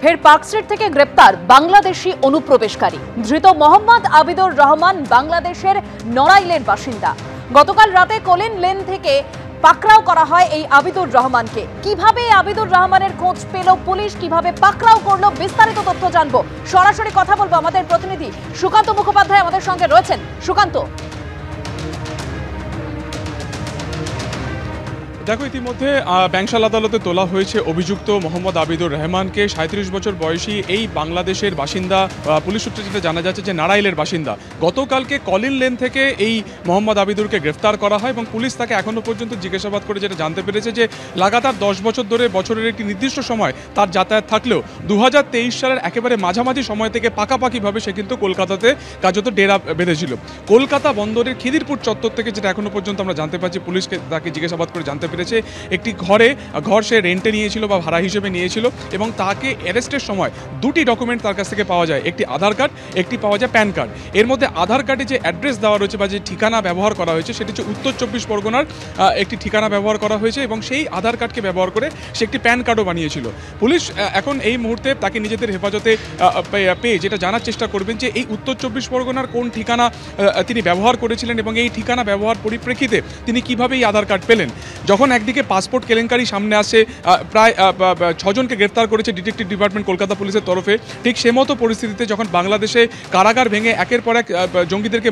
ফের পার্কস্ট্রিট থেকে গ্রেপ্তার বাংলাদেশি অনুপ্রবেশকারী। ধৃত মোহাম্মদ আবিদুর রহমান বাংলাদেশের নড়াইলের বাসিন্দা। গতকাল রাতে কলিন লেন থেকে পাকড়াও করা হয় এই আবিদুর রহমানকে। কিভাবে আবিদুর রহমানের খোঁজ পেল পুলিশ, কিভাবে পাকড়াও করলো, বিস্তারিত তথ্য জানবো। সরাসরি কথা বলবো আমাদের প্রতিনিধি সুকান্ত মুখোপাধ্যায় আমাদের সঙ্গে রয়েছেন। সুকান্ত, দেখো, ইতিমধ্যে ব্যাংশাল আদালতে তোলা হয়েছে অভিযুক্ত মোহাম্মদ আবিদুর রহমানকে। 37 বছর বয়সী এই বাংলাদেশের বাসিন্দা। পুলিশ সূত্রে যেটা জানা যাচ্ছে যে নারাইলের বাসিন্দা। গতকালকে কলিন লেন থেকে এই মোহাম্মদ আবিদুরকে গ্রেফতার করা হয় এবং পুলিশ তাকে এখনো পর্যন্ত জিজ্ঞাসাবাদ করে যেটা জানতে পেরেছে যে লাগাতার 10 বছর ধরে বছরের একটি নির্দিষ্ট সময় তার যাতায়াত থাকলেও 2023 সালের একেবারে মাঝামাঝি সময় থেকে পাকাপাকিভাবে সে কিন্তু কলকাতাতে কার্যত ডেরা বেঁধেছিল। কলকাতা বন্দরের খিদিরপুর চত্বর থেকে যেটা এখনো পর্যন্ত আমরা জানতে পারছি, পুলিশকে তাকে জিজ্ঞাসাবাদ করে জানতে পেরেছে একটি ঘর সে রেন্টে নিয়েছিল বা ভাড়া হিসেবে নিয়েছিল এবং তাকে অ্যারেস্টের সময় দুটি ডকুমেন্ট তার কাছ থেকে পাওয়া যায়। একটি আধার কার্ড, একটি পাওয়া যায় প্যান কার্ড। এর মধ্যে আধার কার্ডে যে অ্যাড্রেস দেওয়া রয়েছে বা যে ঠিকানা ব্যবহার করা হয়েছে সেটি হচ্ছে উত্তর 24 পরগনার একটি ঠিকানা ব্যবহার করা হয়েছে এবং সেই আধার কার্ডকে ব্যবহার করে সে একটি প্যান কার্ডও বানিয়েছিল। পুলিশ এখন এই মুহূর্তে তাকে নিজেদের হেফাজতে পেয়ে যেটা জানার চেষ্টা করবেন যে এই উত্তর 24 পরগনার কোন ঠিকানা তিনি ব্যবহার করেছিলেন এবং এই ঠিকানা ব্যবহার পরিপ্রেক্ষিতে তিনি কিভাবে এই আধার কার্ড পেলেন। যখন একদিকে পাসপোর্ট কেলেঙ্কারি সামনে আসে, প্রায় 6 জনকে গ্রেফতার করেছে ডিটেকটিভ ডিপার্টমেন্ট কলকাতা পুলিশের তরফে, ঠিক সে মতো পরিস্থিতিতে যখন বাংলাদেশে কারাগার ভেঙে একের পর এক জঙ্গিদেরকে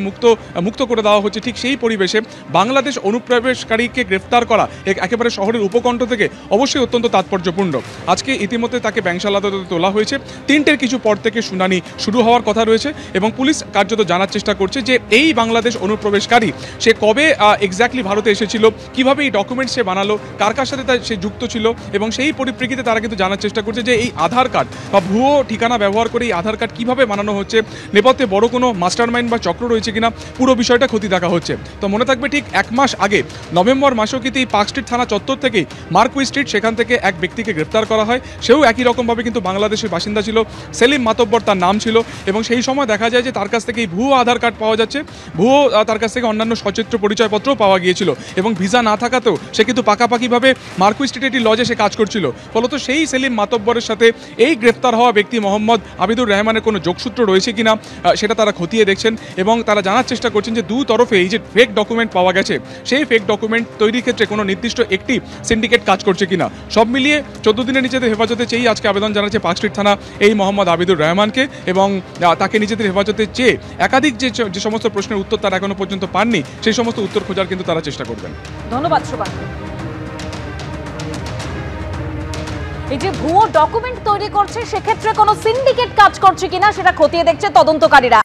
মুক্ত করে দেওয়া হচ্ছে, ঠিক সেই পরিবেশে বাংলাদেশ অনুপ্রবেশকারীকে গ্রেফতার করা একেবারে শহরের উপকণ্ঠ থেকে অবশ্যই অত্যন্ত তাৎপর্যপূর্ণ। আজকে ইতিমধ্যে তাকে ব্যাংশাল আদালতে তোলা হয়েছে। 3টের কিছু পর থেকে শুনানি শুরু হওয়ার কথা রয়েছে এবং পুলিশ কার্যত জানার চেষ্টা করছে যে এই বাংলাদেশ অনুপ্রবেশকারী সে কবে এক্স্যাক্টলি ভারতে এসেছিল, কিভাবে এই ডকুমেন্ট সে বানালো, কার কার সাথে সে যুক্ত ছিল এবং সেই পরিপ্রেক্ষিতে তারা কিন্তু জানার চেষ্টা করছে যে এই আধার কার্ড বা ভুয়ো ঠিকানা ব্যবহার করে এই আধার কার্ড কিভাবে বানানো হচ্ছে, নেপথ্যে বড় কোনো মাস্টার মাইন্ড বা চক্র রয়েছে কিনা, পুরো বিষয়টা খতিয়ে দেখা হচ্ছে। তো মনে থাকবে ঠিক 1 মাস আগে নভেম্বর মাসেও কিন্তু এই পার্ক স্ট্রিট থানা চত্বর থেকেই মার্কুই স্ট্রিট, সেখান থেকে এক ব্যক্তিকে গ্রেফতার করা হয়। সেও একই রকমভাবে কিন্তু বাংলাদেশের বাসিন্দা ছিল, সেলিম মাতব্বর তার নাম ছিল এবং সেই সময় দেখা যায় যে তার কাছ থেকে এই ভুয়ো আধার কার্ড পাওয়া যাচ্ছে, ভুয়ো তার কাছ থেকে অন্যান্য সচিত্র পরিচয়পত্রও পাওয়া গিয়েছিল এবং ভিসা না থাকাতেও সে কিন্তু পাকাপাকিভাবে মার্কুই স্ট্রিট একটি লজে সে কাজ করছিল। ফলত সেই সেলিম মাতব্বরের সাথে এই গ্রেফতার হওয়া ব্যক্তি মোহাম্মদ আবিদুর রহমানের কোনো যোগসূত্র রয়েছে কিনা সেটা তারা খতিয়ে দেখছেন এবং তারা জানার চেষ্টা করছেন যে দু তরফে এই যে ফেক ডকুমেন্ট পাওয়া গেছে সেই ফেক ডকুমেন্ট তৈরির ক্ষেত্রে কোনো নির্দিষ্ট একটি সিন্ডিকেট কাজ করছে কিনা। সব মিলিয়ে 14 দিনের নিজেদের হেফাজতে চেয়ে আজকে আবেদন জানাচ্ছে পার্ক স্ট্রিট থানা এই মোহাম্মদ আবিদুর রহমানকে এবং তাকে নিজেদের হেফাজতে চেয়ে একাধিক যে সমস্ত প্রশ্নের উত্তর তারা এখনো পর্যন্ত পাননি সেই সমস্ত উত্তর খোঁজার কিন্তু তারা চেষ্টা করবেন। ধন্যবাদ সুকান্ত। এই যে ভুয়ো ডকুমেন্ট তৈরি করছে সেক্ষেত্রে কোনো সিন্ডিকেট কাজ করছে কিনা সেটা খতিয়ে দেখছে তদন্তকারীরা।